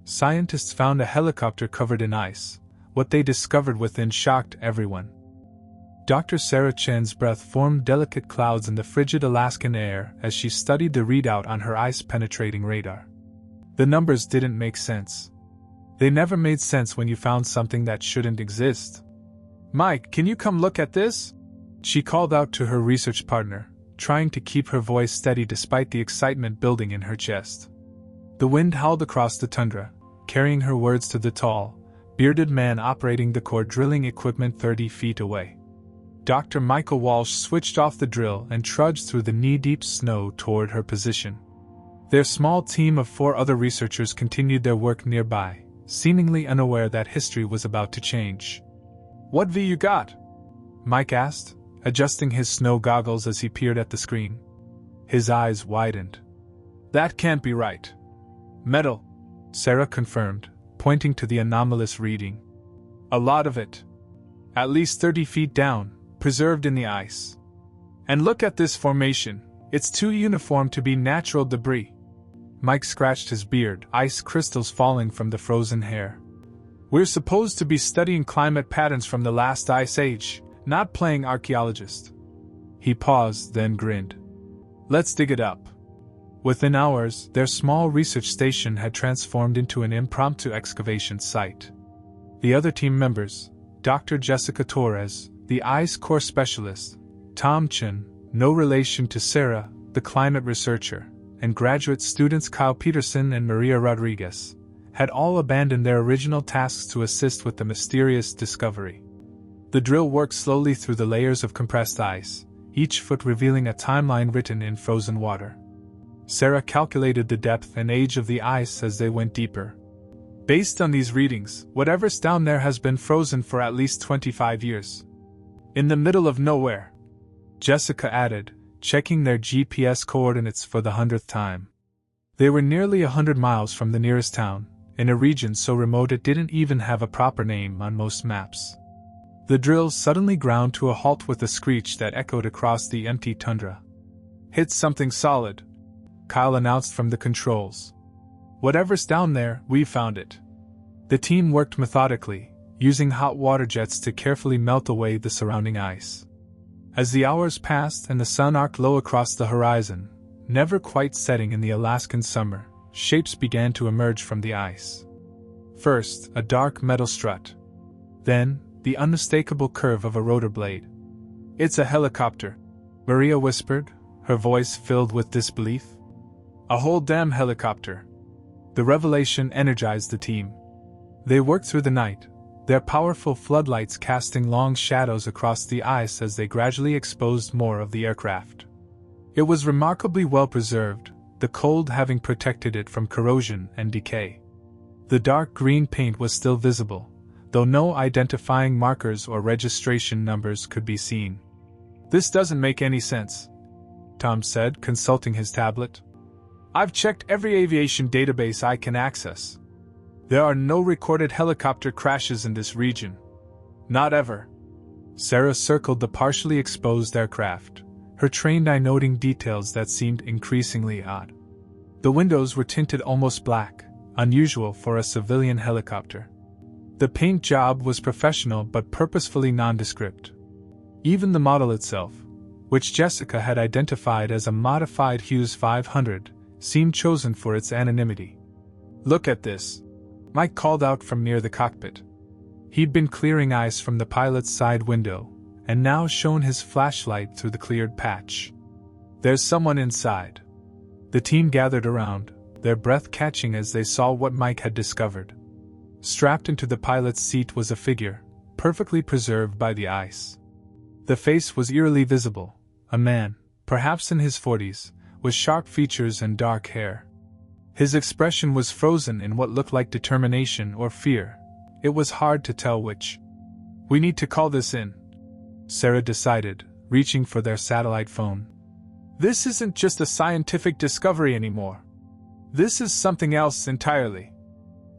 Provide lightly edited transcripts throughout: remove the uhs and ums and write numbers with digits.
Scientists found a helicopter covered in ice. What they discovered within shocked everyone. Dr. Sarah Chen's breath formed delicate clouds in the frigid Alaskan air as she studied the readout on her ice-penetrating radar. The numbers didn't make sense. They never made sense when you found something that shouldn't exist. "Mike, can you come look at this?" She called out to her research partner, trying to keep her voice steady despite the excitement building in her chest. The wind howled across the tundra, carrying her words to the tall, bearded man operating the core drilling equipment 30 feet away. Dr. Michael Walsh switched off the drill and trudged through the knee-deep snow toward her position. Their small team of 4 other researchers continued their work nearby, seemingly unaware that history was about to change. "What V you got?" Mike asked, adjusting his snow goggles as he peered at the screen. His eyes widened. "That can't be right." "Metal," Sarah confirmed, pointing to the anomalous reading. "A lot of it. At least 30 feet down, preserved in the ice. And look at this formation, it's too uniform to be natural debris." Mike scratched his beard, ice crystals falling from the frozen hair. "We're supposed to be studying climate patterns from the last ice age, not playing archaeologist." He paused, then grinned. "Let's dig it up." Within hours, their small research station had transformed into an impromptu excavation site. The other team members, Dr. Jessica Torres, the ice core specialist, Tom Chen, no relation to Sarah, the climate researcher, and graduate students Kyle Peterson and Maria Rodriguez, had all abandoned their original tasks to assist with the mysterious discovery. The drill worked slowly through the layers of compressed ice, each foot revealing a timeline written in frozen water. Sarah calculated the depth and age of the ice as they went deeper. "Based on these readings, whatever's down there has been frozen for at least 25 years. In the middle of nowhere," Jessica added, checking their GPS coordinates for the 100th time. They were nearly 100 miles from the nearest town, in a region so remote it didn't even have a proper name on most maps. The drill suddenly ground to a halt with a screech that echoed across the empty tundra. "Hit something solid," Kyle announced from the controls. "Whatever's down there, we found it." The team worked methodically, using hot water jets to carefully melt away the surrounding ice. As the hours passed and the sun arced low across the horizon, never quite setting in the Alaskan summer, shapes began to emerge from the ice. First, a dark metal strut. Then, the unmistakable curve of a rotor blade. "It's a helicopter," Maria whispered, her voice filled with disbelief. "A whole damn helicopter." The revelation energized the team. They worked through the night, their powerful floodlights casting long shadows across the ice as they gradually exposed more of the aircraft. It was remarkably well preserved, the cold having protected it from corrosion and decay. The dark green paint was still visible, though no identifying markers or registration numbers could be seen. "This doesn't make any sense," Tom said, consulting his tablet. "I've checked every aviation database I can access. There are no recorded helicopter crashes in this region. Not ever." Sarah circled the partially exposed aircraft, her trained eye noting details that seemed increasingly odd. The windows were tinted almost black, unusual for a civilian helicopter. The paint job was professional but purposefully nondescript. Even the model itself, which Jessica had identified as a modified Hughes 500, seemed chosen for its anonymity. "Look at this," Mike called out from near the cockpit. He'd been clearing ice from the pilot's side window, and now shone his flashlight through the cleared patch. "There's someone inside." The team gathered around, their breath catching as they saw what Mike had discovered. Strapped into the pilot's seat was a figure, perfectly preserved by the ice. The face was eerily visible, a man, perhaps in his 40s, with sharp features and dark hair. His expression was frozen in what looked like determination or fear. It was hard to tell which. "We need to call this in," Sarah decided, reaching for their satellite phone. "This isn't just a scientific discovery anymore. This is something else entirely."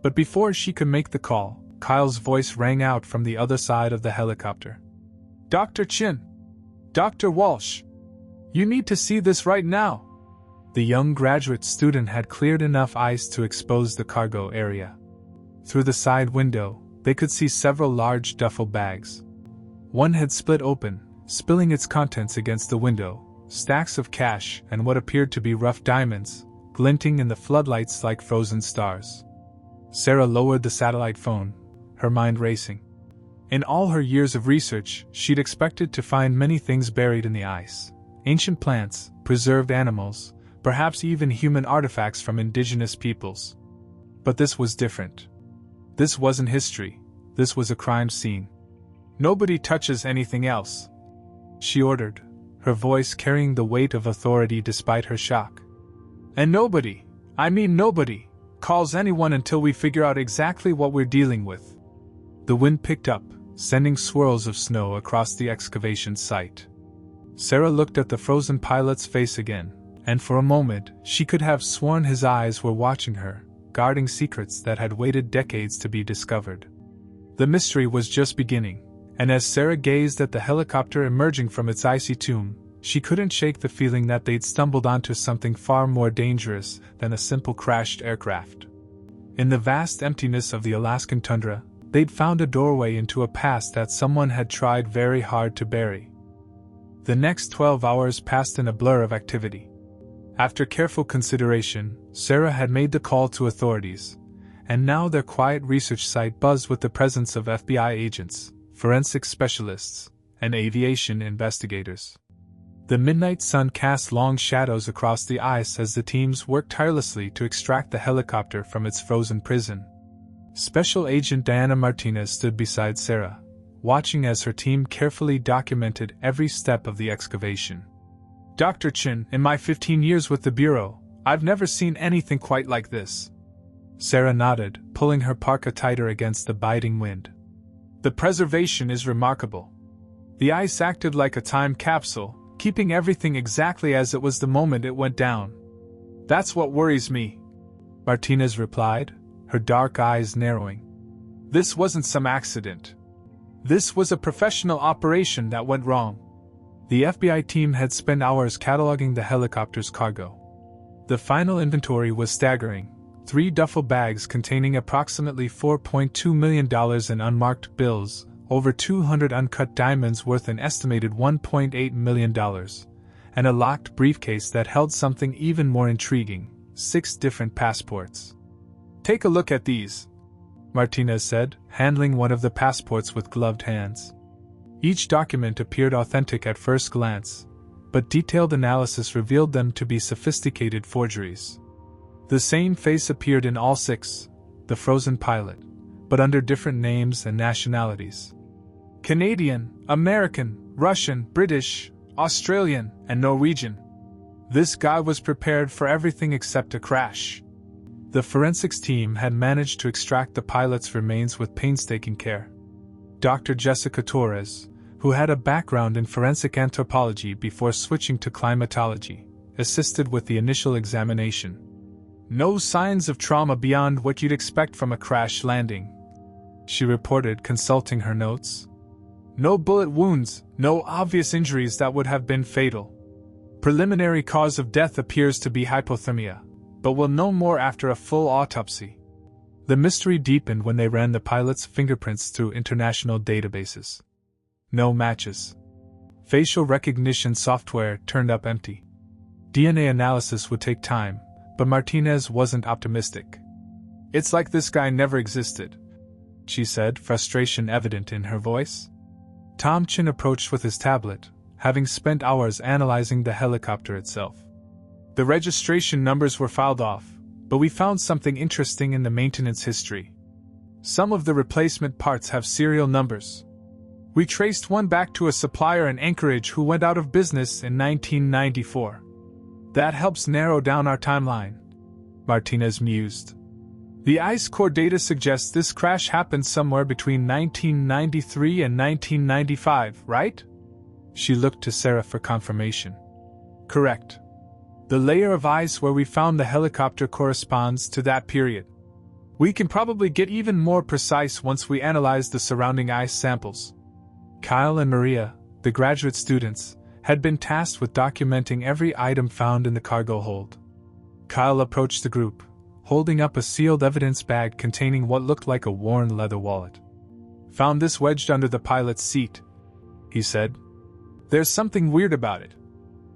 But before she could make the call, Kyle's voice rang out from the other side of the helicopter. "Dr. Chin! Dr. Walsh! You need to see this right now!" The young graduate student had cleared enough ice to expose the cargo area. Through the side window, they could see several large duffel bags. One had split open, spilling its contents against the window, stacks of cash and what appeared to be rough diamonds, glinting in the floodlights like frozen stars. Sarah lowered the satellite phone, her mind racing. In all her years of research, she'd expected to find many things buried in the ice. Ancient plants, preserved animals, perhaps even human artifacts from indigenous peoples. But this was different. This wasn't history, this was a crime scene. "Nobody touches anything else," she ordered, her voice carrying the weight of authority despite her shock. "And nobody, I mean nobody, calls anyone until we figure out exactly what we're dealing with." The wind picked up, sending swirls of snow across the excavation site. Sarah looked at the frozen pilot's face again, and for a moment she could have sworn his eyes were watching her, guarding secrets that had waited decades to be discovered. The mystery was just beginning, and as Sarah gazed at the helicopter emerging from its icy tomb, she couldn't shake the feeling that they'd stumbled onto something far more dangerous than a simple crashed aircraft. In the vast emptiness of the Alaskan tundra, they'd found a doorway into a past that someone had tried very hard to bury. The next 12 hours passed in a blur of activity. After careful consideration, Sarah had made the call to authorities, and now their quiet research site buzzed with the presence of FBI agents, forensic specialists, and aviation investigators. The midnight sun cast long shadows across the ice as the teams worked tirelessly to extract the helicopter from its frozen prison. Special Agent Diana Martinez stood beside Sarah, watching as her team carefully documented every step of the excavation. "Dr. Chin, in my 15 years with the Bureau, I've never seen anything quite like this." Sarah nodded, pulling her parka tighter against the biting wind. "The preservation is remarkable. The ice acted like a time capsule, keeping everything exactly as it was the moment it went down. That's what worries me," Martinez replied, her dark eyes narrowing. "This wasn't some accident. This was a professional operation that went wrong." The FBI team had spent hours cataloging the helicopter's cargo. The final inventory was staggering: 3 duffel bags containing approximately $4.2 million in unmarked bills, over 200 uncut diamonds worth an estimated $1.8 million, and a locked briefcase that held something even more intriguing: 6 different passports. "Take a look at these," Martinez said, handling one of the passports with gloved hands. Each document appeared authentic at first glance, but detailed analysis revealed them to be sophisticated forgeries. The same face appeared in all 6, the frozen pilot, but under different names and nationalities. Canadian, American, Russian, British, Australian, and Norwegian. This guy was prepared for everything except a crash. The forensics team had managed to extract the pilot's remains with painstaking care. Dr. Jessica Torres, who had a background in forensic anthropology before switching to climatology, assisted with the initial examination. "No signs of trauma beyond what you'd expect from a crash landing," she reported, consulting her notes. "No bullet wounds, no obvious injuries that would have been fatal. Preliminary cause of death appears to be hypothermia, but we'll know more after a full autopsy." The mystery deepened when they ran the pilot's fingerprints through international databases. No matches. Facial recognition software turned up empty. DNA analysis would take time, but Martinez wasn't optimistic. "It's like this guy never existed," she said, frustration evident in her voice. Tom Chin approached with his tablet, having spent hours analyzing the helicopter itself. "The registration numbers were filed off, but we found something interesting in the maintenance history. Some of the replacement parts have serial numbers. We traced one back to a supplier in Anchorage who went out of business in 1994. That helps narrow down our timeline," Martinez mused. "The ice core data suggests this crash happened somewhere between 1993 and 1995, right?" She looked to Sarah for confirmation. "Correct. The layer of ice where we found the helicopter corresponds to that period. We can probably get even more precise once we analyze the surrounding ice samples." Kyle and Maria, the graduate students, had been tasked with documenting every item found in the cargo hold. Kyle approached the group, holding up a sealed evidence bag containing what looked like a worn leather wallet. "Found this wedged under the pilot's seat," he said. "There's something weird about it."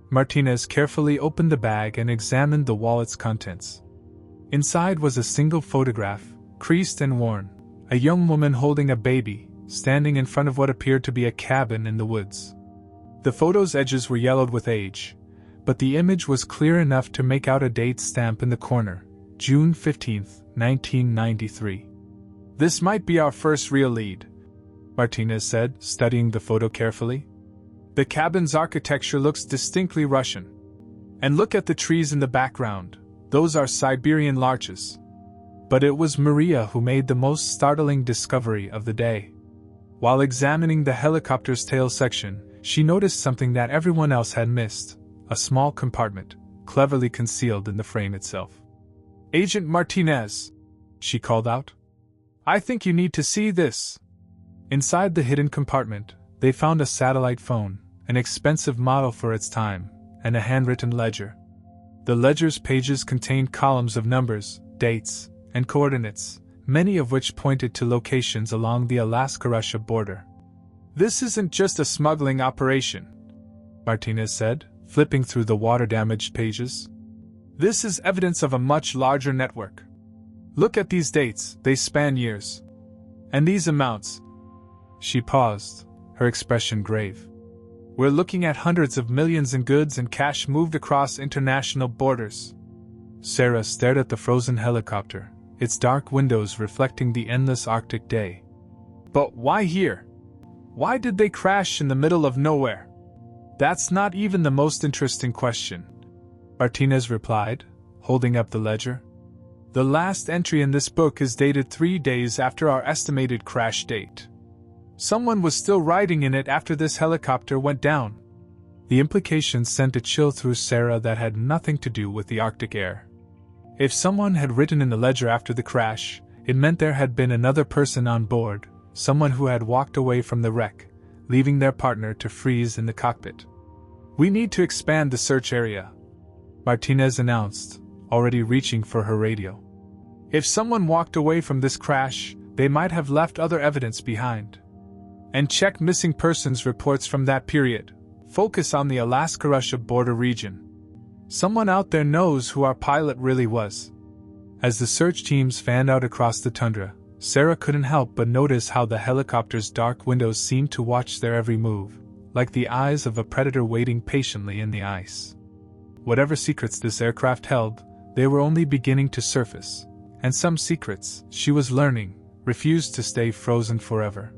Martinez carefully opened the bag and examined the wallet's contents. Inside was a single photograph, creased and worn, a young woman holding a baby, standing in front of what appeared to be a cabin in the woods. The photo's edges were yellowed with age, but the image was clear enough to make out a date stamp in the corner, June 15, 1993. "This might be our first real lead," Martinez said, studying the photo carefully. "The cabin's architecture looks distinctly Russian. And look at the trees in the background, those are Siberian larches." But it was Maria who made the most startling discovery of the day. While examining the helicopter's tail section, she noticed something that everyone else had missed: a small compartment, cleverly concealed in the frame itself. "Agent Martinez," she called out, "I think you need to see this." Inside the hidden compartment, they found a satellite phone, an expensive model for its time, and a handwritten ledger. The ledger's pages contained columns of numbers, dates, and coordinates, many of which pointed to locations along the Alaska-Russia border. "This isn't just a smuggling operation," Martinez said, flipping through the water-damaged pages. "This is evidence of a much larger network. Look at these dates, they span years. And these amounts." She paused, her expression grave. "We're looking at hundreds of millions in goods and cash moved across international borders." Sarah stared at the frozen helicopter, its dark windows reflecting the endless Arctic day. "But why here? Why did they crash in the middle of nowhere?" "That's not even the most interesting question," Martinez replied, holding up the ledger. "The last entry in this book is dated 3 days after our estimated crash date. Someone was still riding in it after this helicopter went down." The implications sent a chill through Sarah that had nothing to do with the Arctic air. If someone had written in the ledger after the crash, it meant there had been another person on board, someone who had walked away from the wreck, leaving their partner to freeze in the cockpit. "We need to expand the search area," Martinez announced, already reaching for her radio. "If someone walked away from this crash, they might have left other evidence behind. And check missing persons reports from that period. Focus on the Alaska-Russia border region. Someone out there knows who our pilot really was." As the search teams fanned out across the tundra, Sarah couldn't help but notice how the helicopter's dark windows seemed to watch their every move, like the eyes of a predator waiting patiently in the ice. Whatever secrets this aircraft held, they were only beginning to surface, and some secrets, she was learning, refused to stay frozen forever.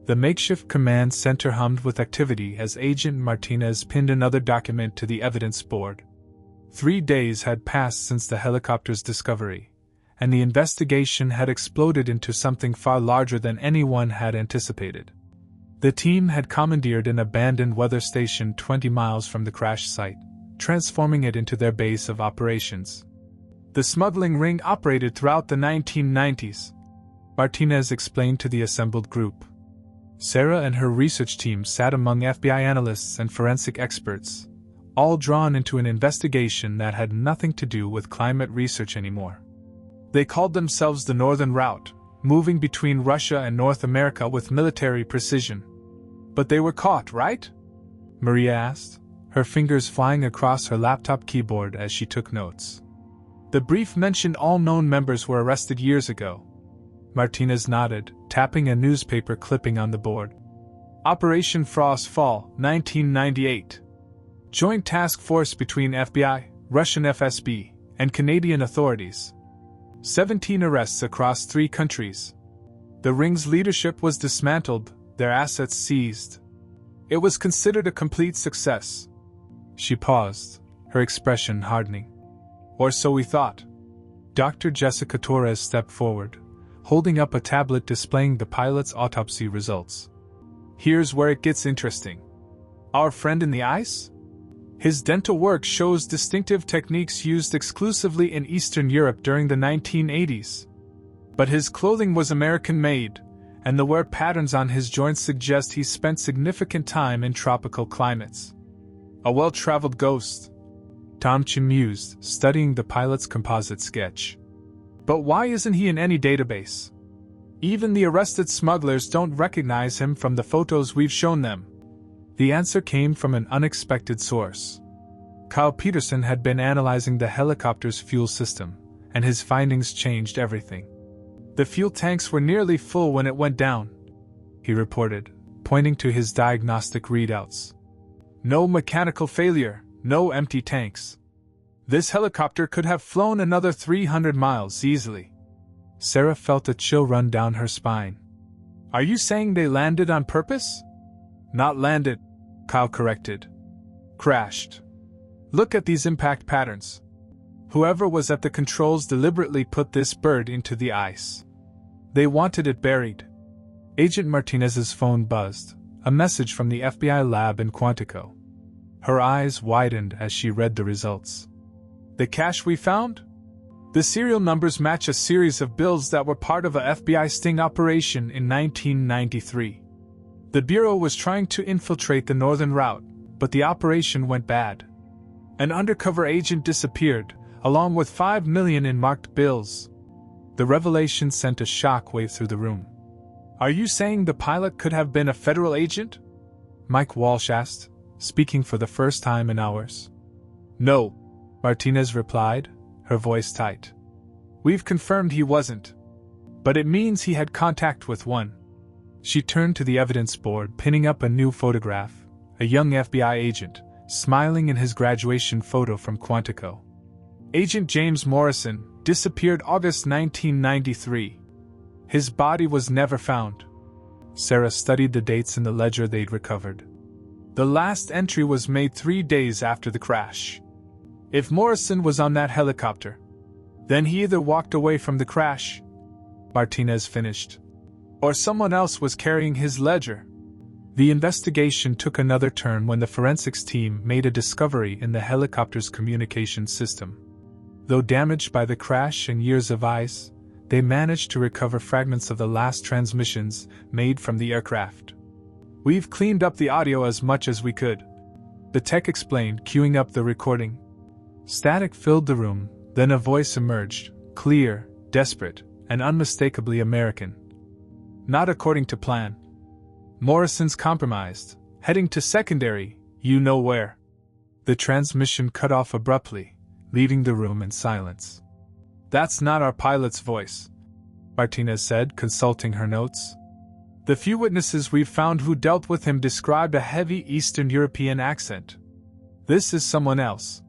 The makeshift command center hummed with activity as Agent Martinez pinned another document to the evidence board. 3 days had passed since the helicopter's discovery, and the investigation had exploded into something far larger than anyone had anticipated. The team had commandeered an abandoned weather station 20 miles from the crash site, transforming it into their base of operations. The smuggling ring operated throughout the 1990s, Martinez explained to the assembled group. Sarah and her research team sat among FBI analysts and forensic experts, all drawn into an investigation that had nothing to do with climate research anymore. They called themselves the Northern Route, moving between Russia and North America with military precision. "But they were caught, right?" Maria asked, her fingers flying across her laptop keyboard as she took notes. "The brief mentioned all known members were arrested years ago." Martinez nodded, tapping a newspaper clipping on the board. "Operation Frost Fall, 1998. Joint task force between FBI, Russian FSB, and Canadian authorities. 17 arrests across 3 countries. The ring's leadership was dismantled, their assets seized. It was considered a complete success." She paused, her expression hardening. "Or so we thought." Dr. Jessica Torres stepped forward, holding up a tablet displaying the pilot's autopsy results. "Here's where it gets interesting. Our friend in the ice? His dental work shows distinctive techniques used exclusively in Eastern Europe during the 1980s. But his clothing was American-made, and the wear patterns on his joints suggest he spent significant time in tropical climates. A well-traveled ghost." Tom Chin mused, studying the pilot's composite sketch. But why isn't he in any database? Even the arrested smugglers don't recognize him from the photos we've shown them. The answer came from an unexpected source. Kyle Peterson had been analyzing the helicopter's fuel system, and his findings changed everything. The fuel tanks were nearly full when it went down, he reported, pointing to his diagnostic readouts. No mechanical failure, no empty tanks. This helicopter could have flown another 300 miles easily. Sarah felt a chill run down her spine. Are you saying they landed on purpose? Not landed, Kyle corrected. Crashed. Look at these impact patterns. Whoever was at the controls deliberately put this bird into the ice. They wanted it buried. Agent Martinez's phone buzzed, a message from the FBI lab in Quantico. Her eyes widened as she read the results. The cache we found? The serial numbers match a series of bills that were part of a FBI sting operation in 1993. The Bureau was trying to infiltrate the northern route, but the operation went bad. An undercover agent disappeared, along with $5 million in marked bills. The revelation sent a shockwave through the room. Are you saying the pilot could have been a federal agent? Mike Walsh asked, speaking for the first time in hours. No, Martinez replied, her voice tight. We've confirmed he wasn't. But it means he had contact with one. She turned to the evidence board, pinning up a new photograph, a young FBI agent, smiling in his graduation photo from Quantico. Agent James Morrison disappeared August 1993. His body was never found. Sarah studied the dates in the ledger they'd recovered. The last entry was made 3 days after the crash. If Morrison was on that helicopter, then he either walked away from the crash, Martinez finished, or someone else was carrying his ledger. The investigation took another turn when the forensics team made a discovery in the helicopter's communication system. Though damaged by the crash and years of ice, they managed to recover fragments of the last transmissions made from the aircraft. We've cleaned up the audio as much as we could, the tech explained, queuing up the recording. Static filled the room, then a voice emerged, clear, desperate, and unmistakably American. Not according to plan. Morrison's compromised, heading to secondary, you know where. The transmission cut off abruptly, leaving the room in silence. That's not our pilot's voice, Martinez said, consulting her notes. The few witnesses we've found who dealt with him described a heavy Eastern European accent. This is someone else.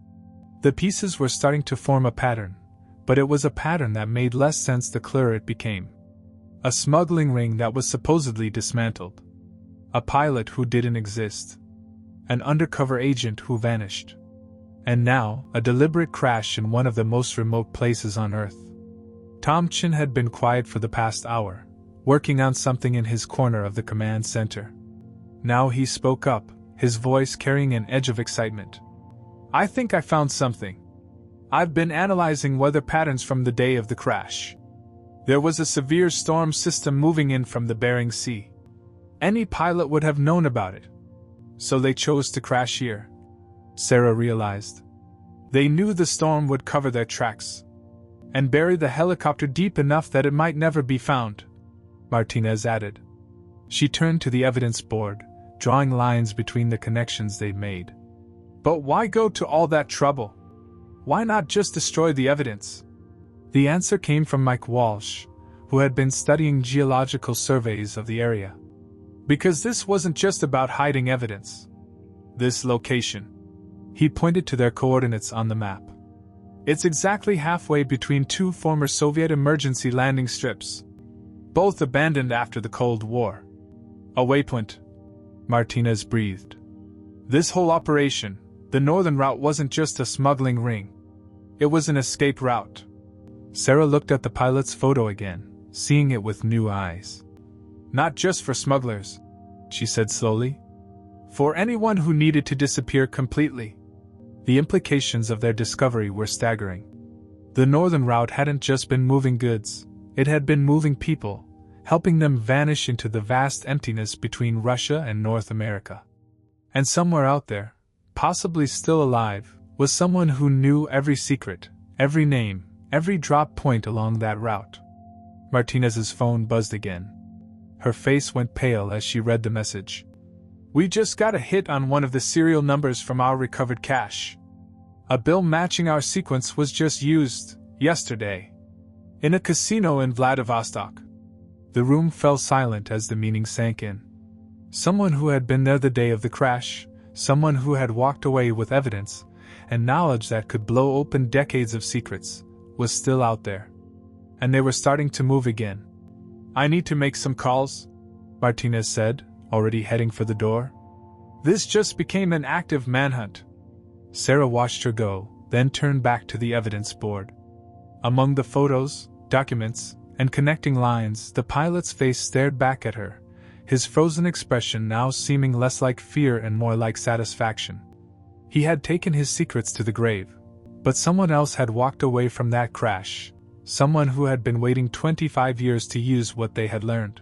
The pieces were starting to form a pattern, but it was a pattern that made less sense the clearer it became. A smuggling ring that was supposedly dismantled. A pilot who didn't exist. An undercover agent who vanished. And now, a deliberate crash in one of the most remote places on Earth. Tom Chin had been quiet for the past hour, working on something in his corner of the command center. Now he spoke up, his voice carrying an edge of excitement. I think I found something. I've been analyzing weather patterns from the day of the crash. There was a severe storm system moving in from the Bering Sea. Any pilot would have known about it. So they chose to crash here. Sarah realized. They knew the storm would cover their tracks and bury the helicopter deep enough that it might never be found, Martinez added. She turned to the evidence board, drawing lines between the connections they'd made. But why go to all that trouble? Why not just destroy the evidence? The answer came from Mike Walsh, who had been studying geological surveys of the area. Because this wasn't just about hiding evidence. This location. He pointed to their coordinates on the map. It's exactly halfway between two former Soviet emergency landing strips, both abandoned after the Cold War. A waypoint, Martinez breathed. This whole operation, the northern route, wasn't just a smuggling ring. It was an escape route. Sarah looked at the pilot's photo again, seeing it with new eyes. Not just for smugglers, she said slowly. For anyone who needed to disappear completely. The implications of their discovery were staggering. The northern route hadn't just been moving goods, it had been moving people, helping them vanish into the vast emptiness between Russia and North America. And somewhere out there, possibly still alive, was someone who knew every secret, every name, every drop point along that route. Martinez's phone buzzed again. Her face went pale as she read the message. "We just got a hit on one of the serial numbers from our recovered cache. A bill matching our sequence was just used, yesterday, in a casino in Vladivostok." The room fell silent as the meaning sank in. Someone who had been there the day of the crash, someone who had walked away with evidence, and knowledge that could blow open decades of secrets, was still out there. And they were starting to move again. "I need to make some calls," Martinez said, already heading for the door. "This just became an active manhunt." Sarah watched her go, then turned back to the evidence board. Among the photos, documents, and connecting lines, the pilot's face stared back at her, his frozen expression now seeming less like fear and more like satisfaction. He had taken his secrets to the grave, but someone else had walked away from that crash, someone who had been waiting 25 years to use what they had learned.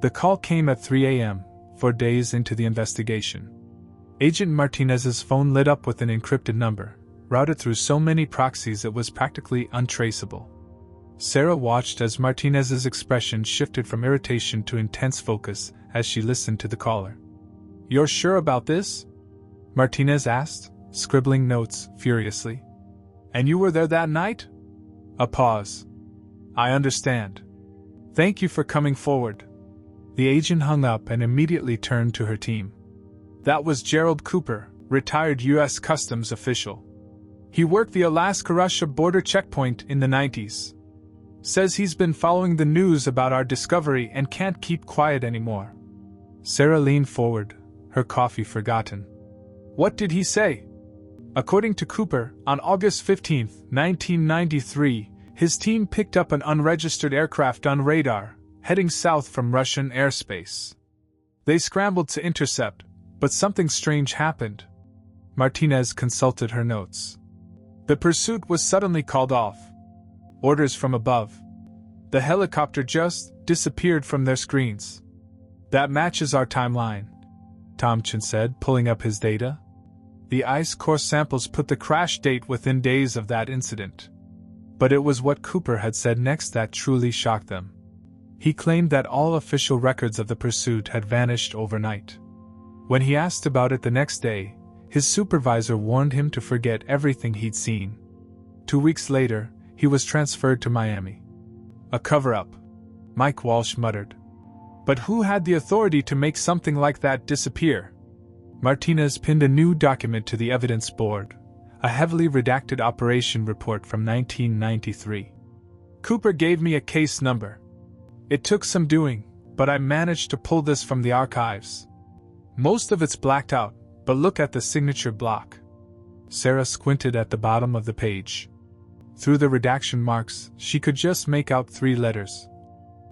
The call came at 3 a.m., 4 days into the investigation. Agent Martinez's phone lit up with an encrypted number, routed through so many proxies it was practically untraceable. Sarah watched as Martinez's expression shifted from irritation to intense focus as she listened to the caller. "You're sure about this?" Martinez asked, scribbling notes furiously. "And you were there that night?" A pause. "I understand. Thank you for coming forward." The agent hung up and immediately turned to her team. "That was Gerald Cooper, retired U.S. Customs official. He worked the Alaska-Russia border checkpoint in the 90s. Says he's been following the news about our discovery and can't keep quiet anymore." Sarah leaned forward, her coffee forgotten. "What did he say?" "According to Cooper, on August 15, 1993, his team picked up an unregistered aircraft on radar, heading south from Russian airspace. They scrambled to intercept, but something strange happened." Martinez consulted her notes. "The pursuit was suddenly called off. Orders from above. The helicopter just disappeared from their screens." "That matches our timeline," Tompkins said, pulling up his data. The ice core samples put the crash date within days of that incident. But it was what Cooper had said next that truly shocked them. He claimed that all official records of the pursuit had vanished overnight. When he asked about it the next day, his supervisor warned him to forget everything he'd seen. 2 weeks later, he was transferred to Miami. "A cover-up," Mike Walsh muttered. "But who had the authority to make something like that disappear?" Martinez pinned a new document to the evidence board, a heavily redacted operation report from 1993. "Cooper gave me a case number. It took some doing, but I managed to pull this from the archives. Most of it's blacked out, but look at the signature block." Sarah squinted at the bottom of the page. Through the redaction marks, she could just make out 3 letters.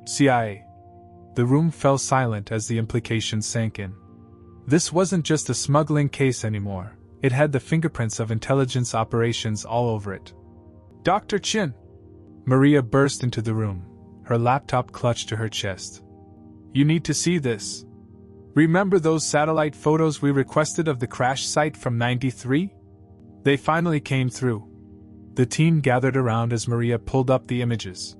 CIA. The room fell silent as the implication sank in. This wasn't just a smuggling case anymore, it had the fingerprints of intelligence operations all over it. "Dr. Chin!" Maria burst into the room, her laptop clutched to her chest. "You need to see this. Remember those satellite photos we requested of the crash site from 93? They finally came through." The team gathered around as Maria pulled up the images.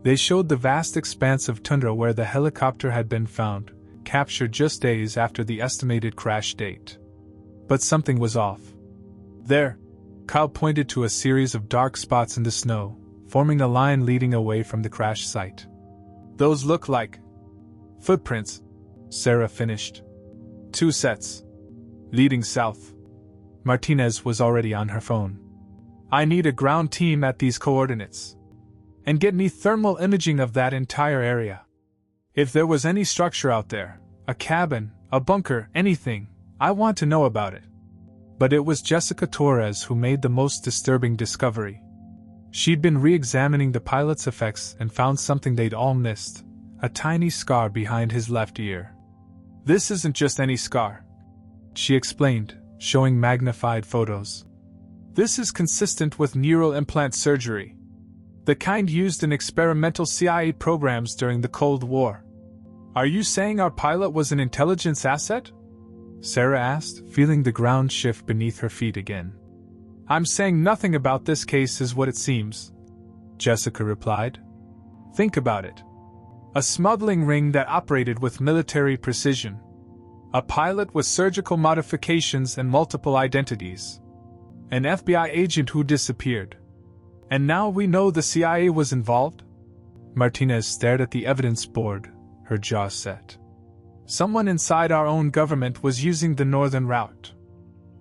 They showed the vast expanse of tundra where the helicopter had been found, captured just days after the estimated crash date. But something was off. "There," Kyle pointed to a series of dark spots in the snow, forming a line leading away from the crash site. "Those look like footprints," Sarah finished. 2 sets. Leading south." Martinez was already on her phone. "I need a ground team at these coordinates. And get me thermal imaging of that entire area. If there was any structure out there, a cabin, a bunker, anything, I want to know about it." But it was Jessica Torres who made the most disturbing discovery. She'd been re-examining the pilot's effects and found something they'd all missed, a tiny scar behind his left ear. "This isn't just any scar," she explained, showing magnified photos. "This is consistent with neural implant surgery. The kind used in experimental CIA programs during the Cold War." "Are you saying our pilot was an intelligence asset?" Sarah asked, feeling the ground shift beneath her feet again. I'm saying nothing about this case is what it seems, Jessica replied. Think about it. A smuggling ring that operated with military precision. A pilot with surgical modifications and multiple identities. An FBI agent who disappeared. And now we know the CIA was involved? Martinez stared at the evidence board, her jaw set. Someone inside our own government was using the northern route.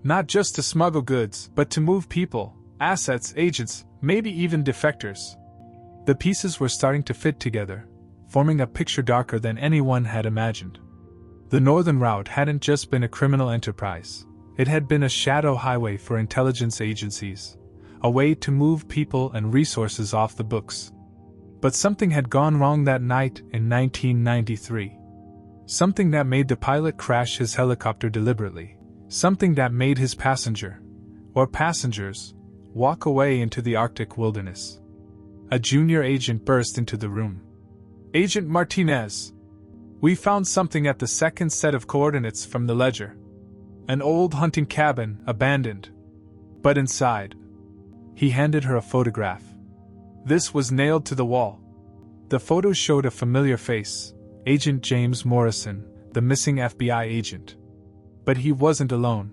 Not just to smuggle goods, but to move people, assets, agents, maybe even defectors. The pieces were starting to fit together, forming a picture darker than anyone had imagined. The northern route hadn't just been a criminal enterprise, it had been a shadow highway for intelligence agencies, a way to move people and resources off the books. But something had gone wrong that night in 1993. Something that made the pilot crash his helicopter deliberately. Something that made his passenger, or passengers, walk away into the Arctic wilderness. A junior agent burst into the room. Agent Martinez! We found something at the second set of coordinates from the ledger. An old hunting cabin, abandoned. But inside. He handed her a photograph. This was nailed to the wall. The photo showed a familiar face, Agent James Morrison, the missing FBI agent. But he wasn't alone.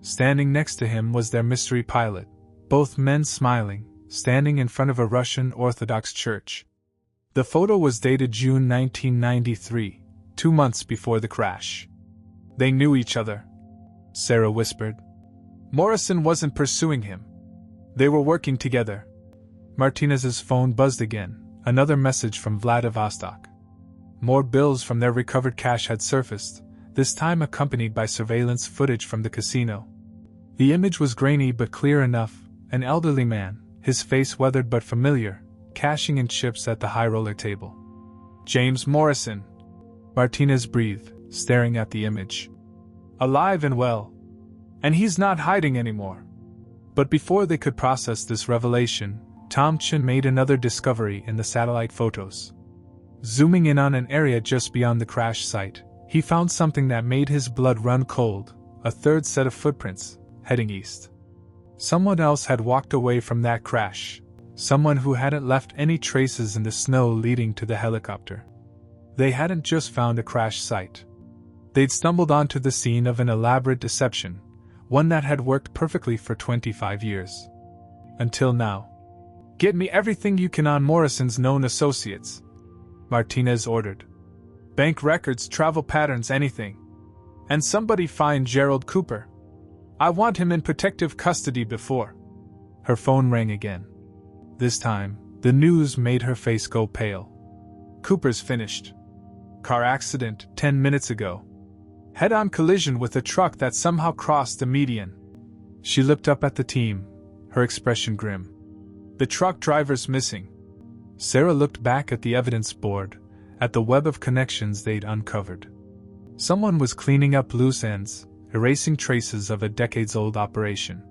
Standing next to him was their mystery pilot, both men smiling, standing in front of a Russian Orthodox church. The photo was dated June 1993, 2 months before the crash. They knew each other, Sarah whispered. Morrison wasn't pursuing him. They were working together. Martinez's phone buzzed again, another message from Vladivostok. More bills from their recovered cash had surfaced, this time accompanied by surveillance footage from the casino. The image was grainy but clear enough, an elderly man, his face weathered but familiar, cashing in chips at the high roller table. James Morrison, Martinez breathed, staring at the image. Alive and well. And he's not hiding anymore. But before they could process this revelation, Tom Chin made another discovery in the satellite photos. Zooming in on an area just beyond the crash site, he found something that made his blood run cold, a third set of footprints, heading east. Someone else had walked away from that crash, someone who hadn't left any traces in the snow leading to the helicopter. They hadn't just found a crash site. They'd stumbled onto the scene of an elaborate deception, one that had worked perfectly for 25 years. Until now. Get me everything you can on Morrison's known associates, Martinez ordered. Bank records, travel patterns, anything. And somebody find Gerald Cooper. I want him in protective custody before. Her phone rang again. This time, the news made her face go pale. Cooper's finished. Car accident 10 minutes ago. Head-on collision with a truck that somehow crossed the median. She looked up at the team, her expression grim. The truck driver's missing. Sarah looked back at the evidence board, at the web of connections they'd uncovered. Someone was cleaning up loose ends, erasing traces of a decades-old operation.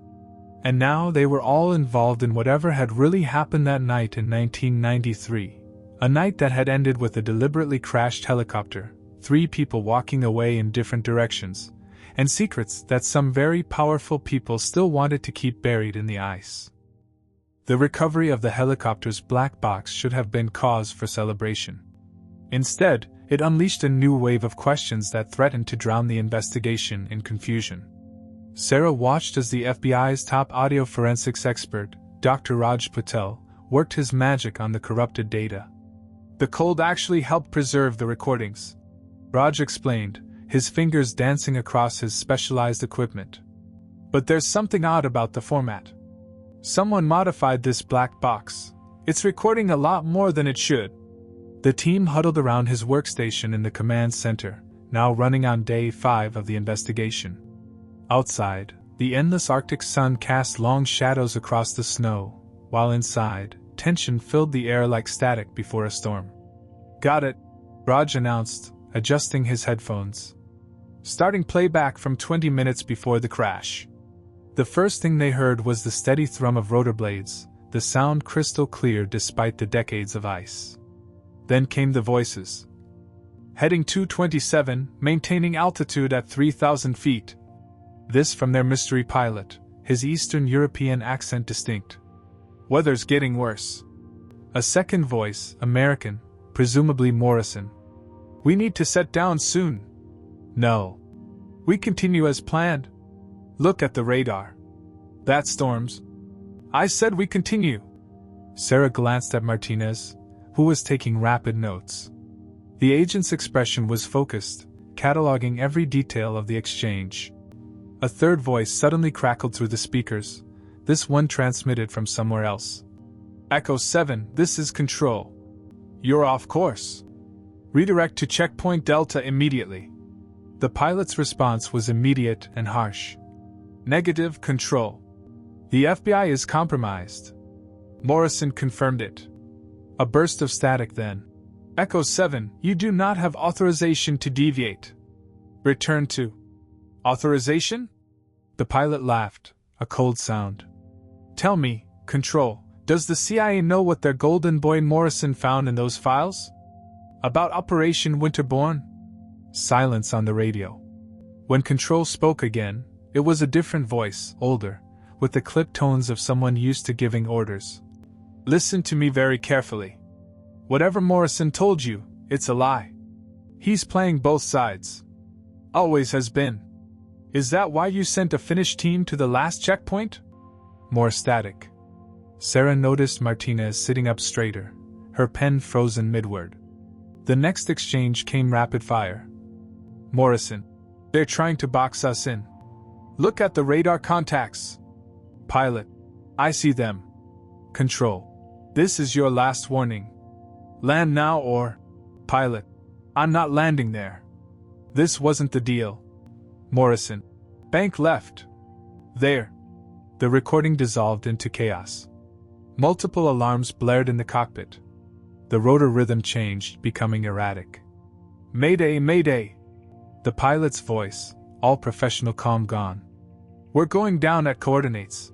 And now they were all involved in whatever had really happened that night in 1993, a night that had ended with a deliberately crashed helicopter, 3 people walking away in different directions, and secrets that some very powerful people still wanted to keep buried in the ice. The recovery of the helicopter's black box should have been cause for celebration. Instead, it unleashed a new wave of questions that threatened to drown the investigation in confusion. Sarah watched as the FBI's top audio forensics expert, Dr. Raj Patel, worked his magic on the corrupted data. The cold actually helped preserve the recordings, Raj explained, his fingers dancing across his specialized equipment. But there's something odd about the format. Someone modified this black box. It's recording a lot more than it should. The team huddled around his workstation in the command center, now running on day 5 of the investigation. Outside, the endless Arctic sun cast long shadows across the snow, while inside, tension filled the air like static before a storm. Got it, Raj announced, adjusting his headphones. Starting playback from 20 minutes before the crash. The first thing they heard was the steady thrum of rotor blades, the sound crystal clear despite the decades of ice. Then came the voices. Heading 227, maintaining altitude at 3,000 feet. This from their mystery pilot, his Eastern European accent distinct. "Weather's getting worse." A second voice, American, presumably Morrison. "We need to set down soon." "No. We continue as planned. Look at the radar. That storms." "I said we continue." Sarah glanced at Martinez, who was taking rapid notes. The agent's expression was focused, cataloging every detail of the exchange. A third voice suddenly crackled through the speakers, this one transmitted from somewhere else. "Echo 7, this is Control. You're off course. Redirect to checkpoint Delta immediately." The pilot's response was immediate and harsh. "Negative, Control. The FBI is compromised." Morrison confirmed it. A burst of static then. "Echo 7, you do not have authorization to deviate. Return to." "Authorization?" The pilot laughed, a cold sound. "Tell me, Control, does the CIA know what their golden boy Morrison found in those files? About Operation Winterbourne?" Silence on the radio. When Control spoke again, it was a different voice, older, with the clipped tones of someone used to giving orders. "Listen to me very carefully. Whatever Morrison told you, it's a lie. He's playing both sides. Always has been. Is that why you sent a Finnish team to the last checkpoint?" More static. Sarah noticed Martinez sitting up straighter, her pen frozen midword. The next exchange came rapid fire. "Morrison, they're trying to box us in. Look at the radar contacts." "Pilot, I see them." "Control, this is your last warning. Land now or—" "Pilot, I'm not landing there. This wasn't the deal." Morrison, "Bank left. There." The recording dissolved into chaos. Multiple alarms blared in the cockpit. The rotor rhythm changed, becoming erratic. "Mayday, mayday!" The pilot's voice, all professional calm gone. "We're going down at coordinates."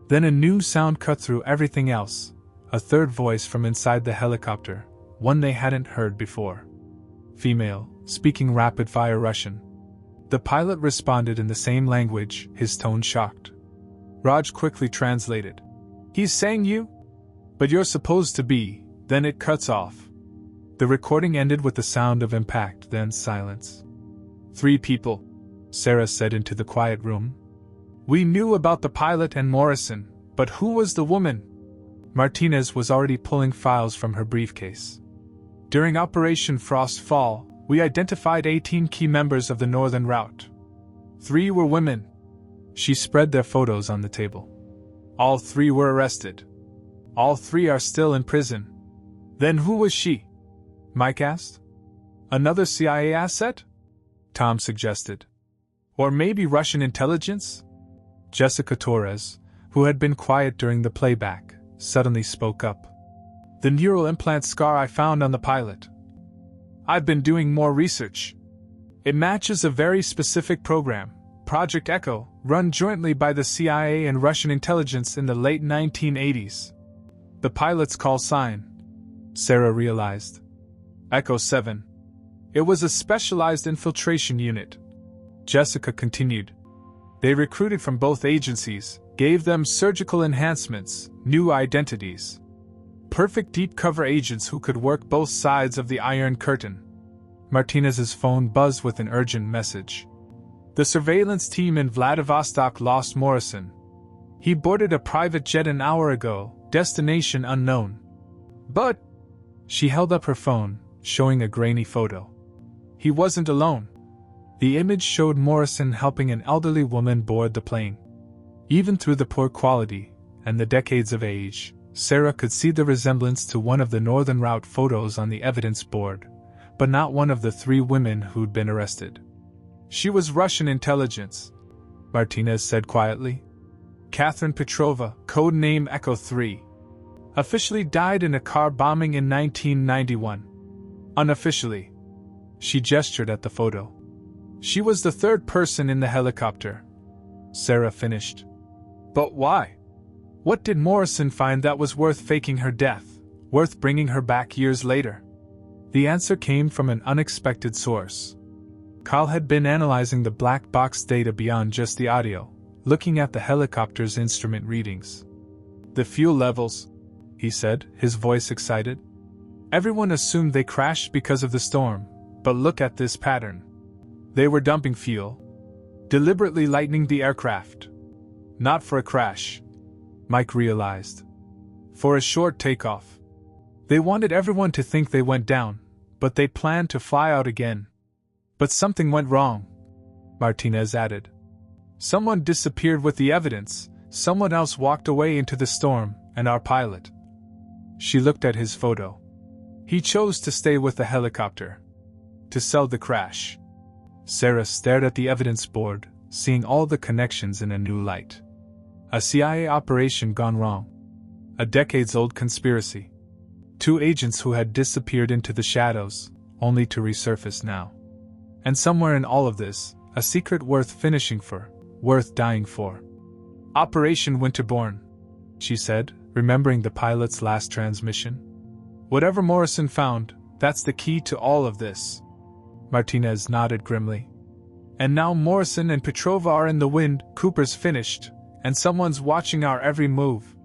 Then a new sound cut through everything else, a third voice from inside the helicopter, one they hadn't heard before. Female, speaking rapid-fire Russian. The pilot responded in the same language, his tone shocked. Raj quickly translated. "He's saying you? But you're supposed to be," then it cuts off. The recording ended with the sound of impact, then silence. "3 people," Sarah said into the quiet room. "We knew about the pilot and Morrison, but who was the woman?" Martinez was already pulling files from her briefcase. "During Operation Frost Fall, we identified 18 key members of the Northern Route. 3 were women." She spread their photos on the table. "All 3 were arrested. All 3 are still in prison." "Then who was she?" Mike asked. "Another CIA asset?" Tom suggested. "Or maybe Russian intelligence?" Jessica Torres, who had been quiet during the playback, suddenly spoke up. "The neural implant scar I found on the pilot. I've been doing more research. It matches a very specific program, Project Echo, run jointly by the CIA and Russian intelligence in the late 1980s. The pilot's call sign," Sarah realized. "Echo 7. It was a specialized infiltration unit." Jessica continued. "They recruited from both agencies, gave them surgical enhancements, new identities. Perfect deep cover agents who could work both sides of the Iron Curtain." Martinez's phone buzzed with an urgent message. "The surveillance team in Vladivostok lost Morrison. He boarded a private jet an hour ago, destination unknown." "But—" She held up her phone, showing a grainy photo. "He wasn't alone." The image showed Morrison helping an elderly woman board the plane. Even through the poor quality, and the decades of age, Sarah could see the resemblance to one of the Northern Route photos on the evidence board, but not one of the 3 women who'd been arrested. "She was Russian intelligence," Martinez said quietly. "Catherine Petrova, code name Echo 3. Officially died in a car bombing in 1991. Unofficially." She gestured at the photo. "She was the 3rd person in the helicopter," Sarah finished. "But why? What did Morrison find that was worth faking her death, worth bringing her back years later?" The answer came from an unexpected source. Carl had been analyzing the black box data beyond just the audio, looking at the helicopter's instrument readings. "The fuel levels," he said, his voice excited. "Everyone assumed they crashed because of the storm, but look at this pattern. They were dumping fuel, deliberately lightening the aircraft. Not for a crash," Mike realized. "For a short takeoff. They wanted everyone to think they went down, but they planned to fly out again. But something went wrong," Martinez added. "Someone disappeared with the evidence, someone else walked away into the storm, and our pilot." She looked at his photo. "He chose to stay with the helicopter. To sell the crash." Sarah stared at the evidence board, seeing all the connections in a new light. A CIA operation gone wrong. A decades-old conspiracy. 2 agents who had disappeared into the shadows, only to resurface now. And somewhere in all of this, a secret worth finishing for, worth dying for. "Operation Winterbourne," she said, remembering the pilot's last transmission. "Whatever Morrison found, that's the key to all of this." Martinez nodded grimly. "And now Morrison and Petrova are in the wind, Cooper's finished, and someone's watching our every move."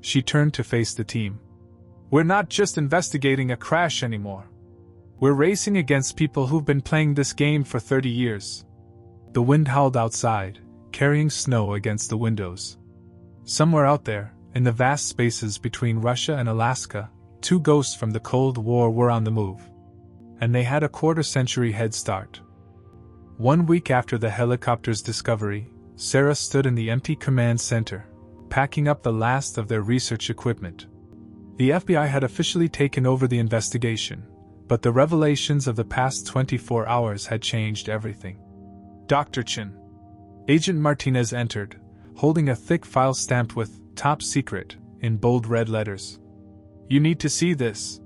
She turned to face the team. "We're not just investigating a crash anymore. We're racing against people who've been playing this game for 30 years. The wind howled outside, carrying snow against the windows. Somewhere out there, in the vast spaces between Russia and Alaska, 2 ghosts from the Cold War were on the move. And they had a quarter-century head start. 1 week after the helicopter's discovery, Sarah stood in the empty command center, packing up the last of their research equipment. The FBI had officially taken over the investigation, but the revelations of the past 24 hours had changed everything. "Dr. Chen." Agent Martinez entered, holding a thick file stamped with "Top Secret" in bold red letters. "You need to see this.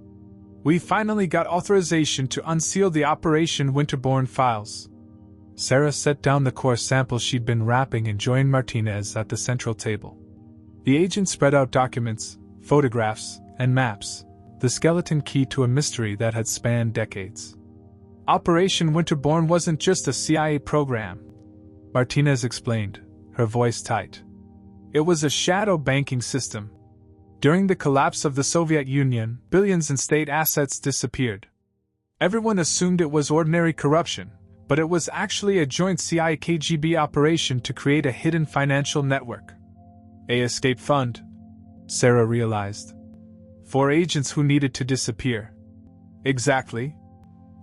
We finally got authorization to unseal the Operation Winterbourne files." Sarah set down the core sample she'd been wrapping and joined Martinez at the central table. The agent spread out documents, photographs, and maps, the skeleton key to a mystery that had spanned decades. "Operation Winterbourne wasn't just a CIA program," Martinez explained, her voice tight. "It was a shadow banking system. During the collapse of the Soviet Union, billions in state assets disappeared. Everyone assumed it was ordinary corruption, but it was actually a joint CIA-KGB operation to create a hidden financial network. A escape fund," Sarah realized. "For agents who needed to disappear." "Exactly.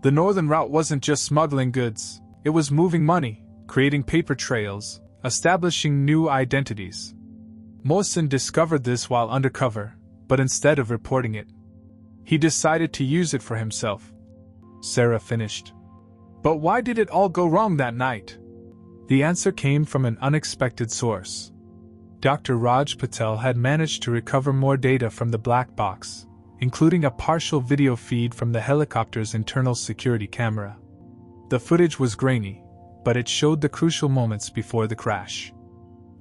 The Northern Route wasn't just smuggling goods, it was moving money, creating paper trails, establishing new identities. Morrison discovered this while undercover, but instead of reporting it, he decided to use it for himself," Sarah finished. "But why did it all go wrong that night?" The answer came from an unexpected source. Dr. Raj Patel had managed to recover more data from the black box, including a partial video feed from the helicopter's internal security camera. The footage was grainy, but it showed the crucial moments before the crash.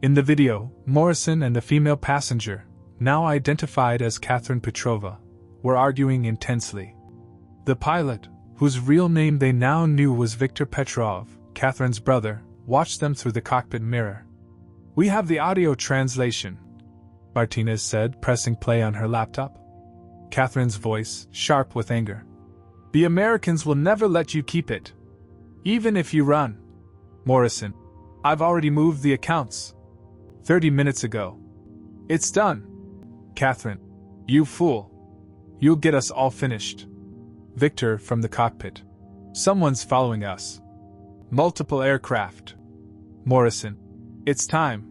In the video, Morrison and the female passenger, now identified as Catherine Petrova, were arguing intensely. The pilot, whose real name they now knew was Viktor Petrov, Catherine's brother, watched them through the cockpit mirror. "We have the audio translation," Martinez said, pressing play on her laptop. Catherine's voice, sharp with anger. "The Americans will never let you keep it. Even if you run." Morrison: "I've already moved the accounts. 30 minutes ago. It's done." Catherine: "You fool. You'll get us all finished." Victor from the cockpit: "Someone's following us. Multiple aircraft." Morrison: "It's time.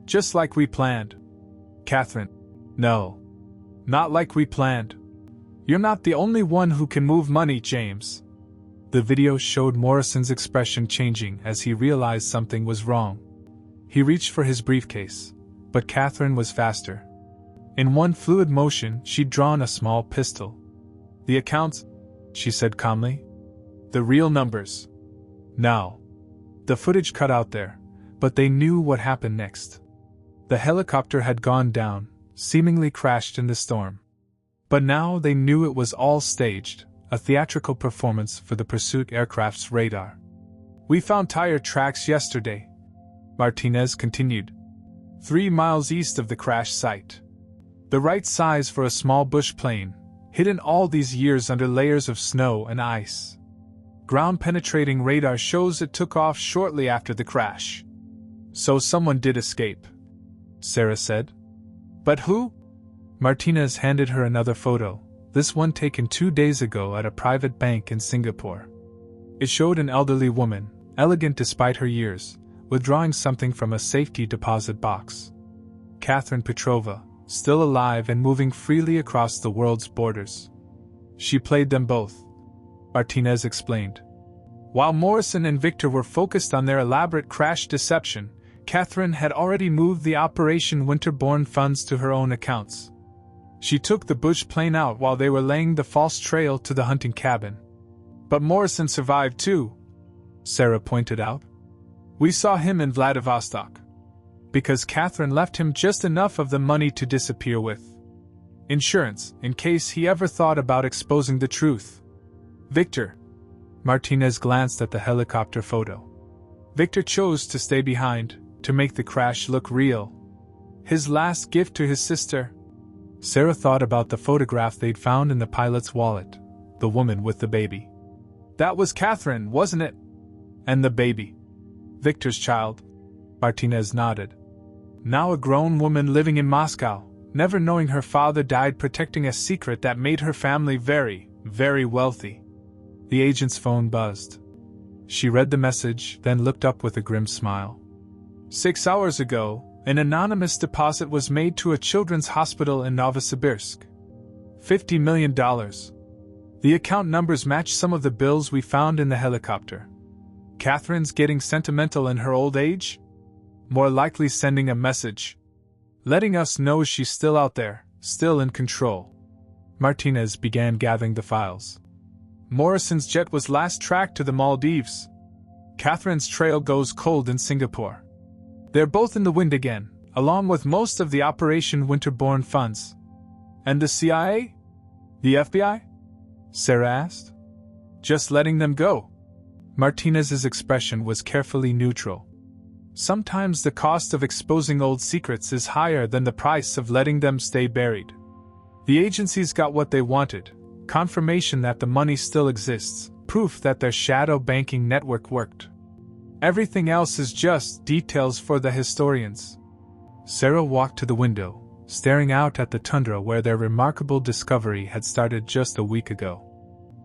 Just like we planned." Catherine: "No. Not like we planned. You're not the only one who can move money, James." The video showed Morrison's expression changing as he realized something was wrong. He reached for his briefcase, but Catherine was faster. In one fluid motion, she'd drawn a small pistol. "The accounts," she said calmly. "The real numbers. Now." The footage cut out there, but they knew what happened next. The helicopter had gone down, seemingly crashed in the storm. But now they knew it was all staged, a theatrical performance for the pursuit aircraft's radar. "We found tire tracks yesterday," Martinez continued. 3 miles east of the crash site. The right size for a small bush plane, hidden all these years under layers of snow and ice. Ground-penetrating radar shows it took off shortly after the crash. So someone did escape, Sarah said. But who? Martinez handed her another photo, this one taken 2 days ago at a private bank in Singapore. It showed an elderly woman, elegant despite her years, withdrawing something from a safety deposit box. Catherine Petrova, still alive and moving freely across the world's borders. She played them both, Martinez explained. While Morrison and Victor were focused on their elaborate crash deception, Catherine had already moved the Operation Winterbourne funds to her own accounts. She took the bush plane out while they were laying the false trail to the hunting cabin. But Morrison survived too, Sarah pointed out. We saw him in Vladivostok. Because Catherine left him just enough of the money to disappear with. Insurance, in case he ever thought about exposing the truth. Victor. Martinez glanced at the helicopter photo. Victor chose to stay behind, to make the crash look real. His last gift to his sister. Sarah thought about the photograph they'd found in the pilot's wallet, the woman with the baby. That was Catherine, wasn't it? And the baby. Victor's child. Martinez nodded. Now a grown woman living in Moscow, never knowing her father died protecting a secret that made her family very, very wealthy. The agent's phone buzzed. She read the message, then looked up with a grim smile. 6 hours ago, an anonymous deposit was made to a children's hospital in Novosibirsk. $50 million. The account numbers match some of the bills we found in the helicopter. Catherine's getting sentimental in her old age? More likely sending a message. Letting us know she's still out there, still in control. Martinez began gathering the files. Morrison's jet was last tracked to the Maldives. Catherine's trail goes cold in Singapore. They're both in the wind again, along with most of the Operation Winterbourne funds. And the CIA? The FBI? Sarah asked. Just letting them go. Martinez's expression was carefully neutral. Sometimes the cost of exposing old secrets is higher than the price of letting them stay buried. The agencies got what they wanted, confirmation that the money still exists, proof that their shadow banking network worked. Everything else is just details for the historians. Sarah walked to the window, staring out at the tundra where their remarkable discovery had started just a week ago.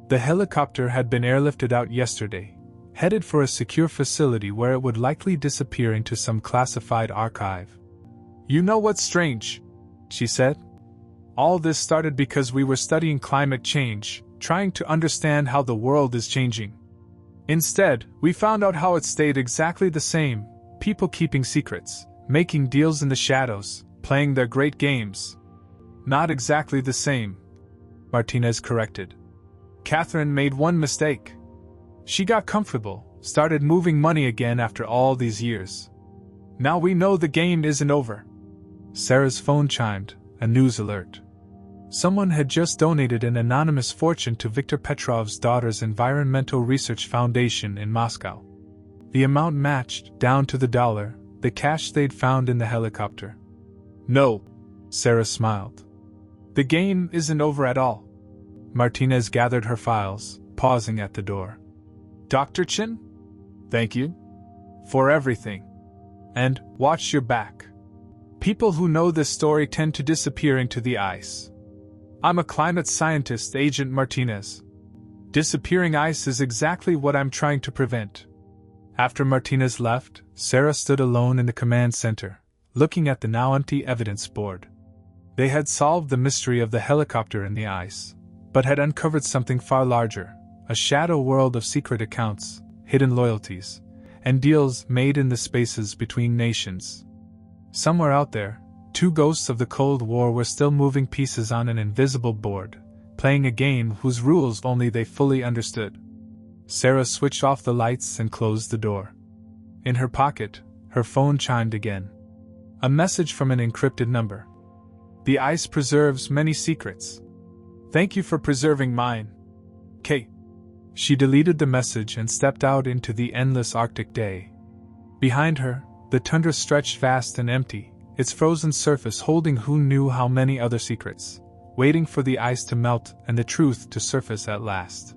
The helicopter had been airlifted out yesterday, headed for a secure facility where it would likely disappear into some classified archive. You know what's strange? She said. All this started because we were studying climate change, trying to understand how the world is changing. Instead, we found out how it stayed exactly the same, people keeping secrets, making deals in the shadows, playing their great games. Not exactly the same, Martinez corrected. Catherine made one mistake. She got comfortable, started moving money again after all these years. Now we know the game isn't over. Sarah's phone chimed, a news alert. Someone had just donated an anonymous fortune to Viktor Petrov's daughter's Environmental Research Foundation in Moscow. The amount matched, down to the dollar, the cash they'd found in the helicopter. No, Sarah smiled. The game isn't over at all. Martinez gathered her files, pausing at the door. Dr. Chin? Thank you. For everything. And watch your back. People who know this story tend to disappear into the ice. I'm a climate scientist, Agent Martinez. Disappearing ice is exactly what I'm trying to prevent. After Martinez left, Sarah stood alone in the command center, looking at the now empty evidence board. They had solved the mystery of the helicopter in the ice, but had uncovered something far larger, a shadow world of secret accounts, hidden loyalties, and deals made in the spaces between nations. Somewhere out there, two ghosts of the Cold War were still moving pieces on an invisible board, playing a game whose rules only they fully understood. Sarah switched off the lights and closed the door. In her pocket, her phone chimed again. A message from an encrypted number. The ice preserves many secrets. Thank you for preserving mine. Kate. She deleted the message and stepped out into the endless Arctic day. Behind her, The tundra stretched vast and empty, its frozen surface holding who knew how many other secrets, waiting for the ice to melt and the truth to surface at last.